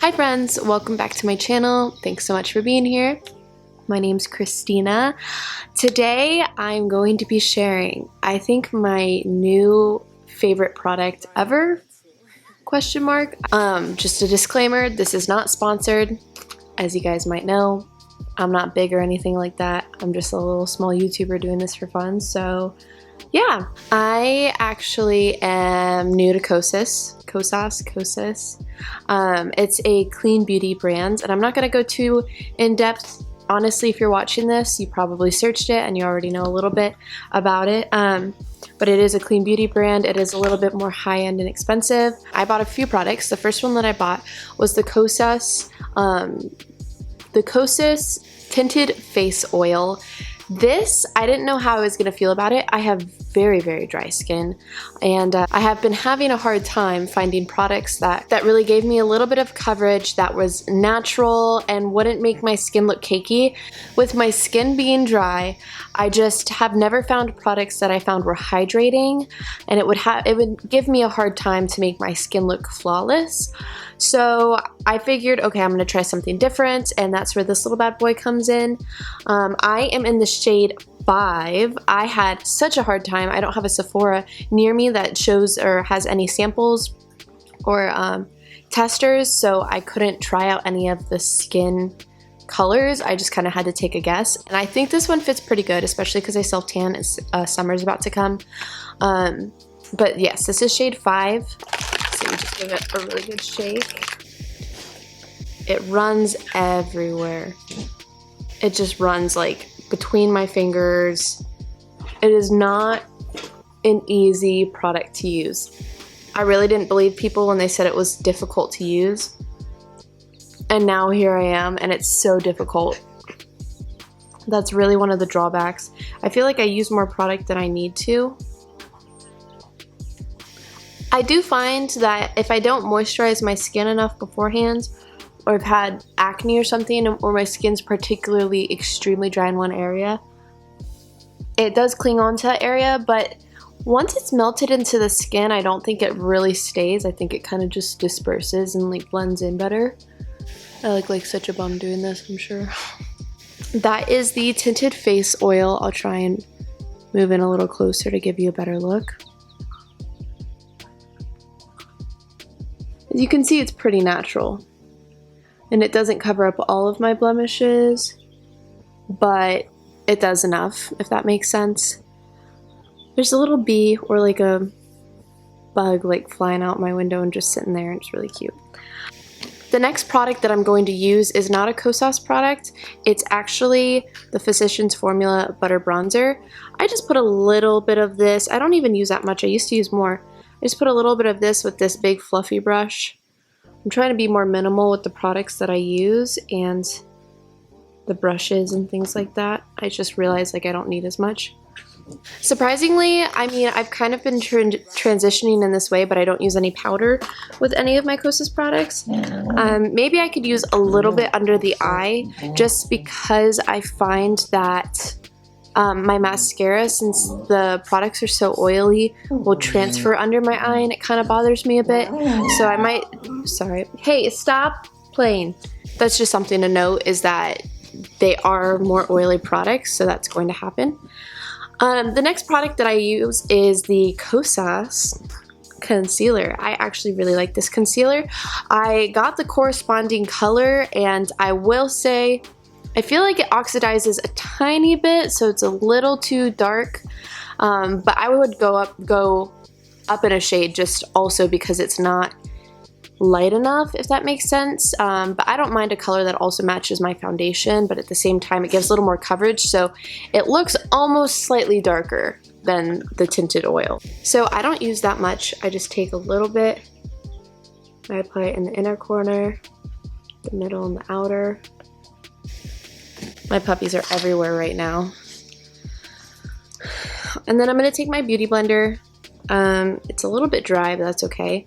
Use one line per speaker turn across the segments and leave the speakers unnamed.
Hi friends, welcome back to my channel. Thanks so much for being here. My name's Christina. Today I'm going to be sharing, I think, my new favorite product ever, question mark. Just a disclaimer, this is not sponsored. As you guys might know, I'm not big or anything like that. I'm just a little small YouTuber doing this for fun. So yeah, I actually am new to Kosas. It's a clean beauty brand, and I'm not going to go too in depth. Honestly, if you're watching this, you probably searched it and you already know a little bit about it. But it is a clean beauty brand. It is a little bit more high-end and expensive. I bought a few products. The first one that I bought was the Kosas Tinted Face Oil. This, I didn't know how I was going to feel about it. I have very, very dry skin, and I have been having a hard time finding products that really gave me a little bit of coverage, that was natural and wouldn't make my skin look cakey. With my skin being dry, I just have never found products that I found were hydrating, and it would give me a hard time to make my skin look flawless. So I figured, okay, I'm going to try something different, and that's where this little bad boy comes in. I am in the shade 5. I had such a hard time. I don't have a Sephora near me that shows or has any samples or testers, so I couldn't try out any of the skin colors. I just kind of had to take a guess, and I think this one fits pretty good, especially because I self-tan as summer's about to come. But yes, this is shade 5. So we just give it a really good shake. It runs everywhere. It just runs like between my fingers. It is not an easy product to use. I really didn't believe people when they said it was difficult to use. And now here I am, and it's so difficult. That's really one of the drawbacks. I feel like I use more product than I need to. I do find that if I don't moisturize my skin enough beforehand, or I've had acne or something, or my skin's particularly extremely dry in one area, it does cling on to that area, but once it's melted into the skin, I don't think it really stays. I think it kind of just disperses and like blends in better. I look like such a bum doing this, I'm sure. That is the Tinted Face Oil. I'll try and move in a little closer to give you a better look. As you can see, it's pretty natural, and it doesn't cover up all of my blemishes, but it does enough, if that makes sense. There's a little bee or like a bug like flying out my window and just sitting there, and it's really cute. The next product that I'm going to use is not a Kosas product. It's actually the Physicians Formula Butter Bronzer. I just put a little bit of this. I don't even use that much. I used to use more. I just put a little bit of this with this big fluffy brush. I'm trying to be more minimal with the products that I use and the brushes and things like that. I just realized like I don't need as much. Surprisingly, I mean, I've kind of been transitioning in this way, but I don't use any powder with any of my Kosas products. Maybe I could use a little bit under the eye, just because I find that my mascara, since the products are so oily, will transfer under my eye, and it kind of bothers me a bit. So I might, sorry. Hey, stop playing. That's just something to note, is that they are more oily products, so that's going to happen. The next product that I use is the Kosas concealer. I actually really like this concealer. I got the corresponding color, and I will say I feel like it oxidizes a tiny bit, so it's a little too dark, but I would go up in a shade just also because it's not light enough, if that makes sense. But I don't mind a color that also matches my foundation, but at the same time it gives a little more coverage, so it looks almost slightly darker than the tinted oil. So I don't use that much. I just take a little bit, I apply it in the inner corner, the middle, and the outer. My puppies are everywhere right now. And then I'm going to take my beauty blender. It's a little bit dry, but that's okay.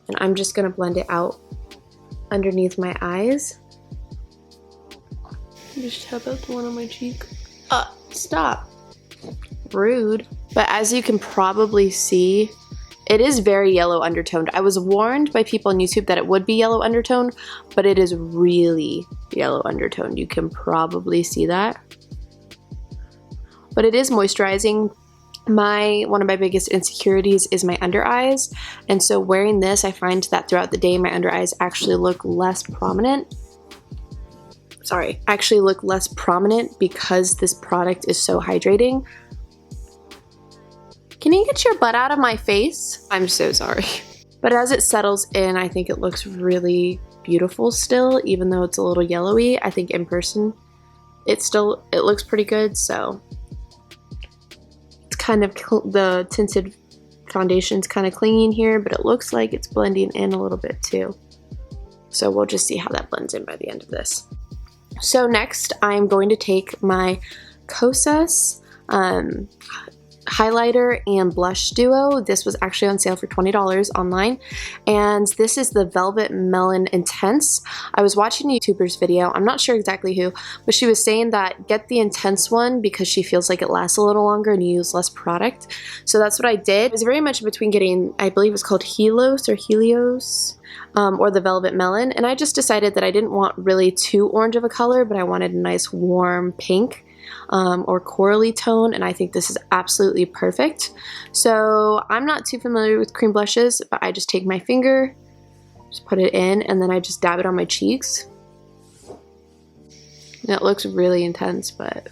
And I'm just going to blend it out underneath my eyes. Just tap out the one on my cheek. Stop. Rude. But as you can probably see, It is very yellow undertoned. I was warned by people on YouTube that it would be yellow undertone, but it is really yellow undertone. You can probably see that. But it is moisturizing. One of my biggest insecurities is my under eyes, and so wearing this, I find that throughout the day my under eyes actually look less prominent. Actually look less prominent because this product is so hydrating. Can you get your butt out of my face? I'm so sorry. But as it settles in, I think it looks really beautiful still, even though it's a little yellowy. I think in person it looks pretty good, so kind of the tinted foundation's kind of clinging here, but it looks like it's blending in a little bit too. So we'll just see how that blends in by the end of this. So next I'm going to take my Kosas highlighter and blush duo. This was actually on sale for $20 online, and this is the Velvet Melon Intense. I was watching a YouTuber's video, I'm not sure exactly who, but she was saying that get the intense one because she feels like it lasts a little longer and you use less product. So that's what I did. It was very much between getting, I believe it's called Helios or the Velvet Melon, and I just decided that I didn't want really too orange of a color, but I wanted a nice warm pink or corally tone, and I think this is absolutely perfect. So I'm not too familiar with cream blushes, but I just take my finger, just put it in, and then I just dab it on my cheeks. And it looks really intense, but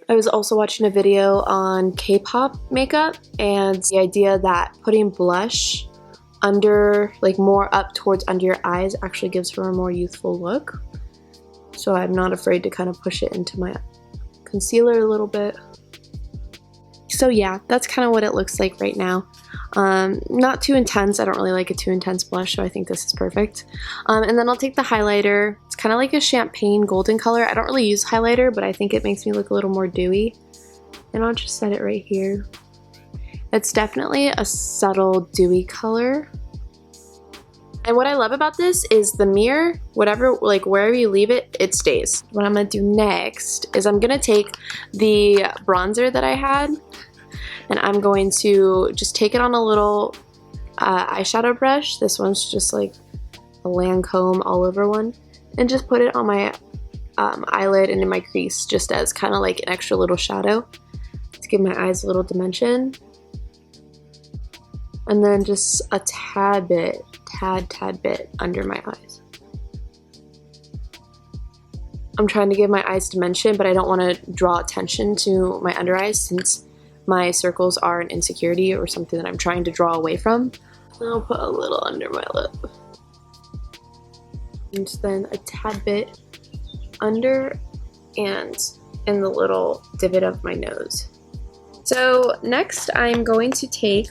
I was also watching a video on K-pop makeup, and the idea that putting blush under, like more up towards under your eyes, actually gives her a more youthful look. So I'm not afraid to kind of push it into my concealer a little bit. So yeah, that's kind of what it looks like right now. Not too intense. I don't really like a too intense blush, so I think this is perfect. And then I'll take the highlighter. It's kind of like a champagne golden color. I don't really use highlighter, but I think it makes me look a little more dewy. And I'll just set it right here. It's definitely a subtle dewy color. And what I love about this is the mirror, wherever you leave it, it stays. What I'm gonna do next is I'm gonna take the bronzer that I had, and I'm going to just take it on a little eyeshadow brush. This one's just like a Lancome all over one, and just put it on my eyelid and in my crease, just as kind of like an extra little shadow to give my eyes a little dimension. And then just a tad bit under my eyes. I'm trying to give my eyes dimension, but I don't want to draw attention to my under eyes since my circles are an insecurity or something that I'm trying to draw away from. And I'll put a little under my lip. And then a tad bit under and in the little divot of my nose. So next I'm going to take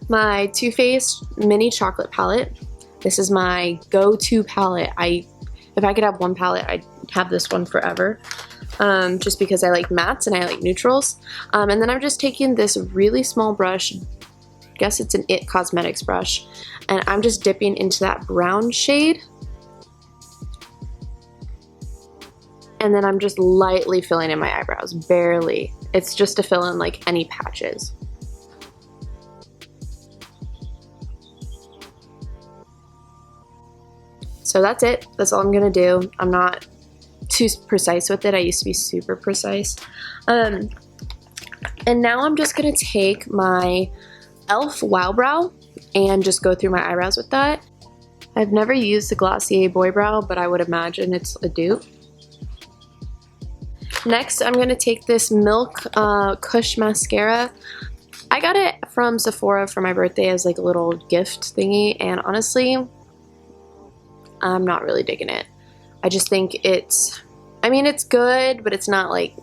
my Too Faced mini chocolate palette. This is my go-to palette. If I could have one palette, I'd have this one forever. Just because I like mattes and I like neutrals. And then I'm just taking this really small brush, I guess it's an It Cosmetics brush, and I'm just dipping into that brown shade. And then I'm just lightly filling in my eyebrows, barely. It's just to fill in like any patches. So that's it. That's all I'm gonna do. I'm not too precise with it. I used to be super precise. And now I'm just gonna take my e.l.f. Wow Brow and just go through my eyebrows with that. I've never used the Glossier Boy Brow, but I would imagine it's a dupe. Next, I'm gonna take this Milk Kush mascara. I got it from Sephora for my birthday as like a little gift thingy, and honestly, I'm not really digging it. I just think it's good, but it's not like,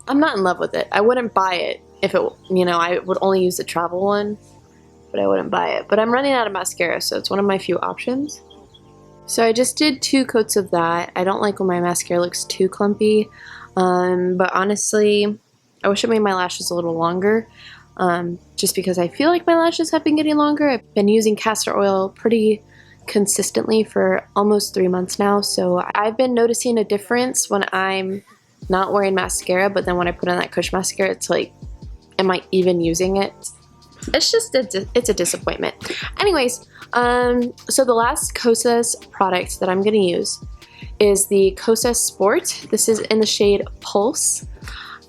I'm not in love with it. I wouldn't buy it if it, I would only use the travel one, but I wouldn't buy it. But I'm running out of mascara, so it's one of my few options. So I just did 2 coats of that. I don't like when my mascara looks too clumpy, but honestly, I wish it made my lashes a little longer, just because I feel like my lashes have been getting longer. I've been using castor oil pretty consistently for almost 3 months now, so I've been noticing a difference when I'm not wearing mascara, but then when I put on that Kush mascara, it's like, am I even using it? It's just, it's a disappointment. Anyways, so the last Kosas product that I'm gonna use is the KosasSport. This is in the shade Pulse.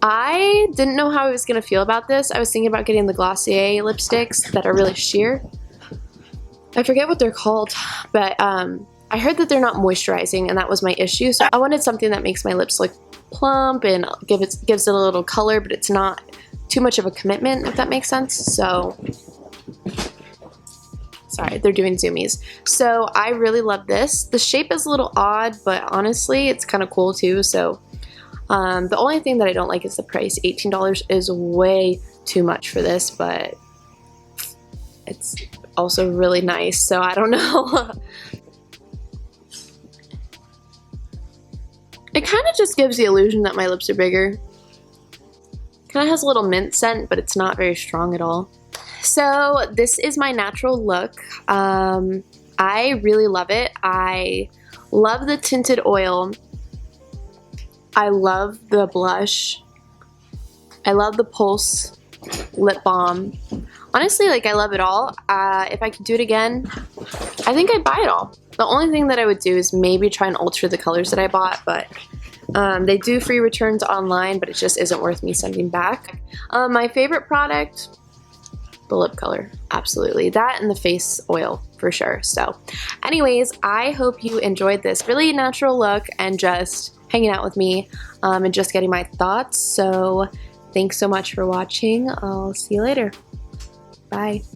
I didn't know how I was gonna feel about this. I was thinking about getting the Glossier lipsticks that are really sheer. I forget what they're called, but I heard that they're not moisturizing, and that was my issue. So I wanted something that makes my lips look plump and gives it a little color, but it's not too much of a commitment, if that makes sense. So, sorry, they're doing zoomies. So I really love this. The shape is a little odd, but honestly, it's kind of cool too. So the only thing that I don't like is the price. $18 is way too much for this, but it's also really nice. So I don't know. It kind of just gives the illusion that my lips are bigger. Kind of has a little mint scent, but it's not very strong at all. So this is my natural look. I really love it. I love the tinted oil. I love the blush. I love the Pulse lip balm. Honestly, like, I love it all. If I could do it again, I think I'd buy it all. The only thing that I would do is maybe try and alter the colors that I bought, but they do free returns online, but it just isn't worth me sending back. My favorite product, the lip color, absolutely. That and the face oil, for sure. So anyways, I hope you enjoyed this really natural look and just hanging out with me and just getting my thoughts. So thanks so much for watching. I'll see you later. Bye.